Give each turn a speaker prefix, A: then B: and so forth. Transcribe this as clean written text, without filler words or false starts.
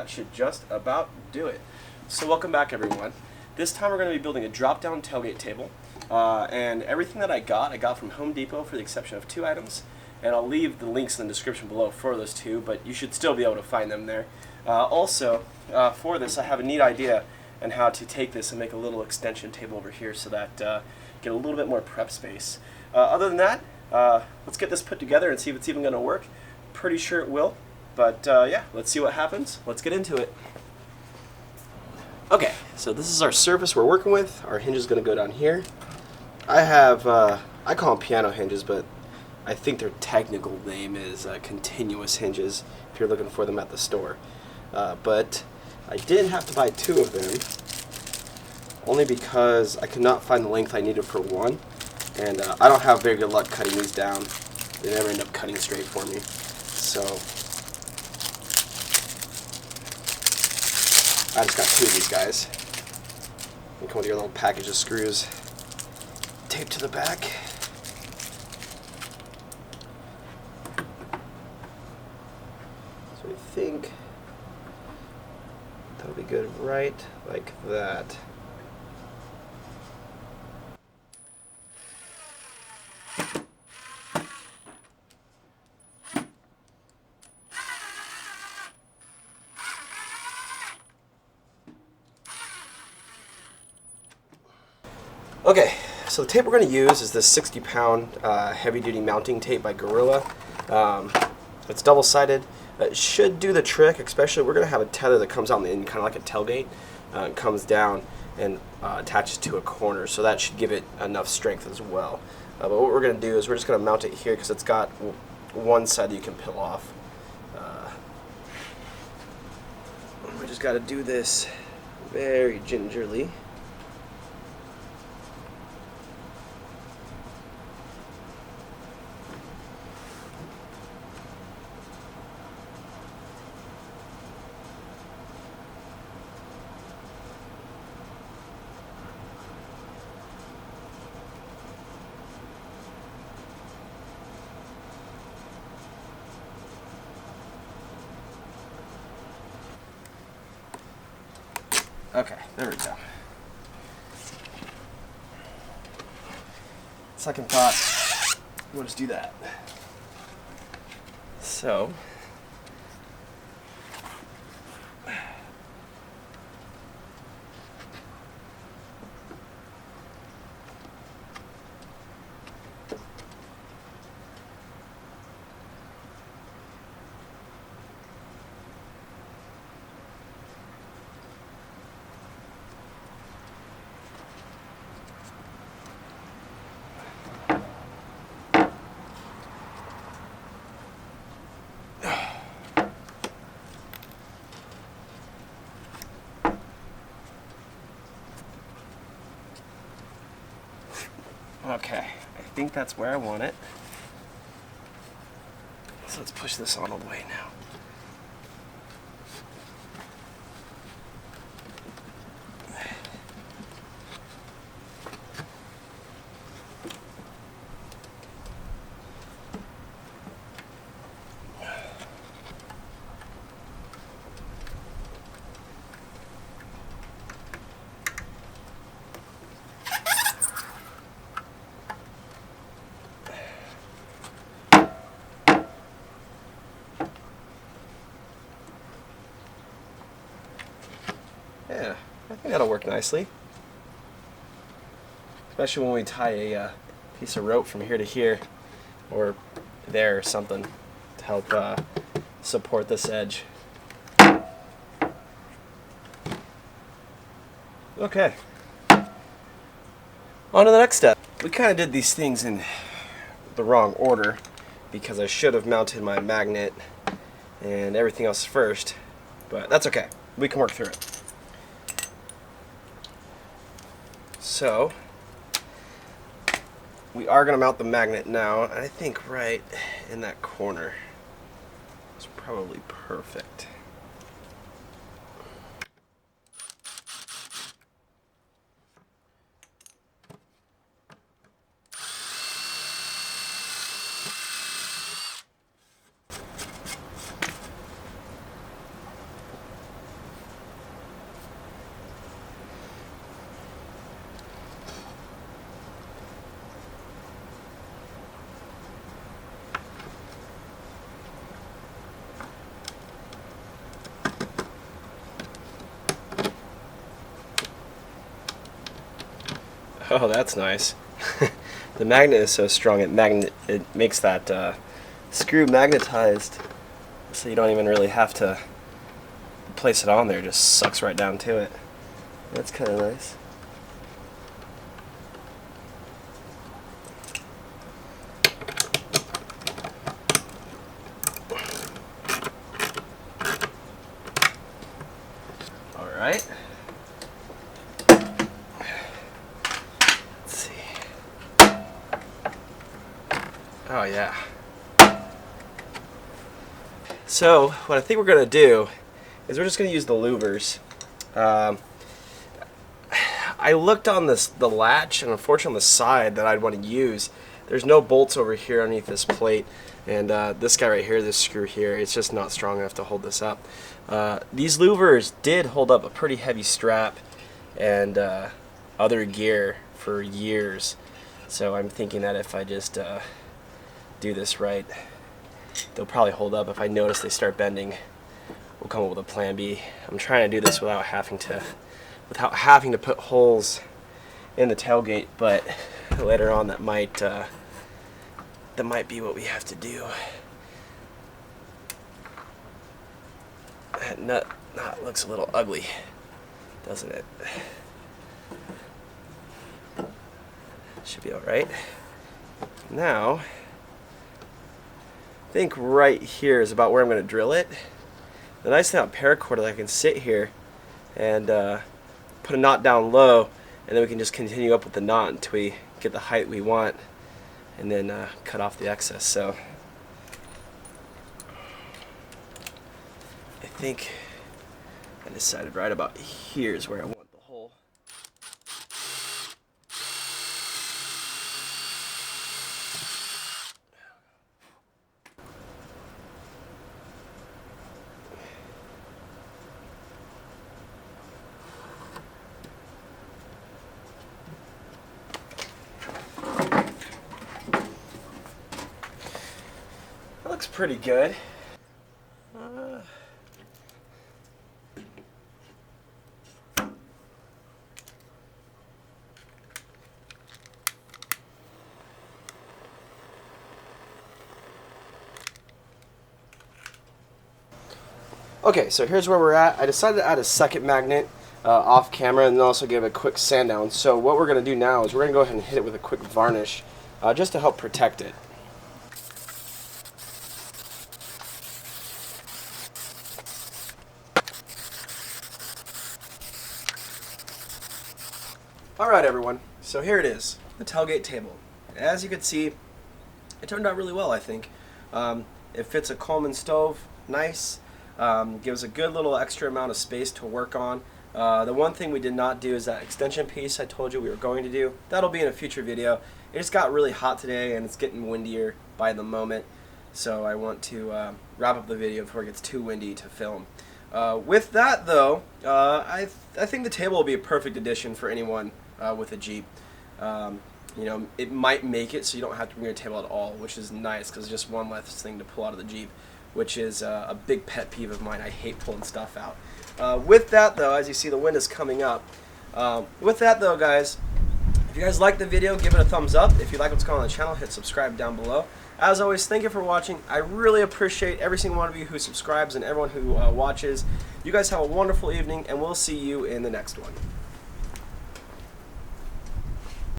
A: that should just about do it. So welcome back, everyone. This time we're going to be building a drop-down tailgate table, and everything that I got from Home Depot for the exception of 2 items, and I'll leave the links in the description below for those 2, but you should still be able to find them there. Also, for this I have a neat idea on how to take this and make a little extension table over here so that get a little bit more prep space. Other than that, let's get this put together and see if it's even going to work. Pretty sure it will, but yeah, let's see what happens. Let's get into it. Okay, so this is our surface we're working with. Our hinge is going to go down here. I have, I call them piano hinges, but I think their technical name is continuous hinges if you're looking for them at the store. But I did have to buy 2 of them, only because I could not find the length I needed for one, and I don't have very good luck cutting these down. They never end up cutting straight for me. So I just got 2 of these guys. They come with your little package of screws taped to the back. So I think that'll be good right like that. Okay, so the tape we're going to use is this 60-pound heavy-duty mounting tape by Gorilla. It's double-sided. It should do the trick, especially we're going to have a tether that comes out on the end, kind of like a tailgate. It comes down and attaches to a corner, so that should give it enough strength as well. But what we're going to do is we're just going to mount it here because it's got one side that you can peel off. We just got to do this very gingerly. Okay, there we go. Second thought, we'll just do that. So, okay, I think that's where I want it. So let's push this on all the way now. Yeah, I think that'll work nicely. Especially when we tie a piece of rope from here to here, or there or something, to help support this edge. Okay. On to the next step. We kind of did these things in the wrong order because I should have mounted my magnet and everything else first, but that's okay. We can work through it. So, we are going to mount the magnet now, and I think right in that corner is probably perfect. Oh, that's nice. The magnet is so strong it makes that screw magnetized, so you don't even really have to place it on there. It just sucks right down to it. That's kind of nice. All right. Let's see. Oh yeah. So what I think we're gonna do is we're just gonna use the louvers. I looked on the latch, and unfortunately on the side that I'd want to use, there's no bolts over here underneath this plate, and this guy right here, this screw here, it's just not strong enough to hold this up. These louvers did hold up a pretty heavy strap and other gear for years, so I'm thinking that if I just do this right, they'll probably hold up. If I notice they start bending, we'll come up with a plan B. I'm trying to do this without having to put holes in the tailgate, but later on that might be what we have to do. That nut looks a little ugly, doesn't it? Should be all right. Now, I think right here is about where I'm going to drill it. The nice thing about paracord is I can sit here and put a knot down low, and then we can just continue up with the knot until we get the height we want, and then cut off the excess. So I think I decided right about here is where I want the hole. Looks pretty good. Okay, so here's where we're at. I decided to add a second magnet off camera and then also give it a quick sand down. So what we're going to do now is we're going to go ahead and hit it with a quick varnish just to help protect it. Alright everyone, so here it is, the tailgate table. As you can see, it turned out really well, I think. It fits a Coleman stove, nice, gives a good little extra amount of space to work on. The one thing we did not do is that extension piece I told you we were going to do. That'll be in a future video. It just got really hot today and it's getting windier by the moment, so I want to wrap up the video before it gets too windy to film. With that though, I think the table will be a perfect addition for anyone with a Jeep. You know, it might make it so you don't have to bring your table at all, which is nice because it's just one less thing to pull out of the Jeep, which is a big pet peeve of mine. I hate pulling stuff out. With that though, as you see, the wind is coming up. With that though, guys, if you guys like the video, give it a thumbs up. If you like what's going on the channel, hit subscribe down below. As always, thank you for watching. I really appreciate every single one of you who subscribes and everyone who watches. You guys have a wonderful evening, and we'll see you in the next one.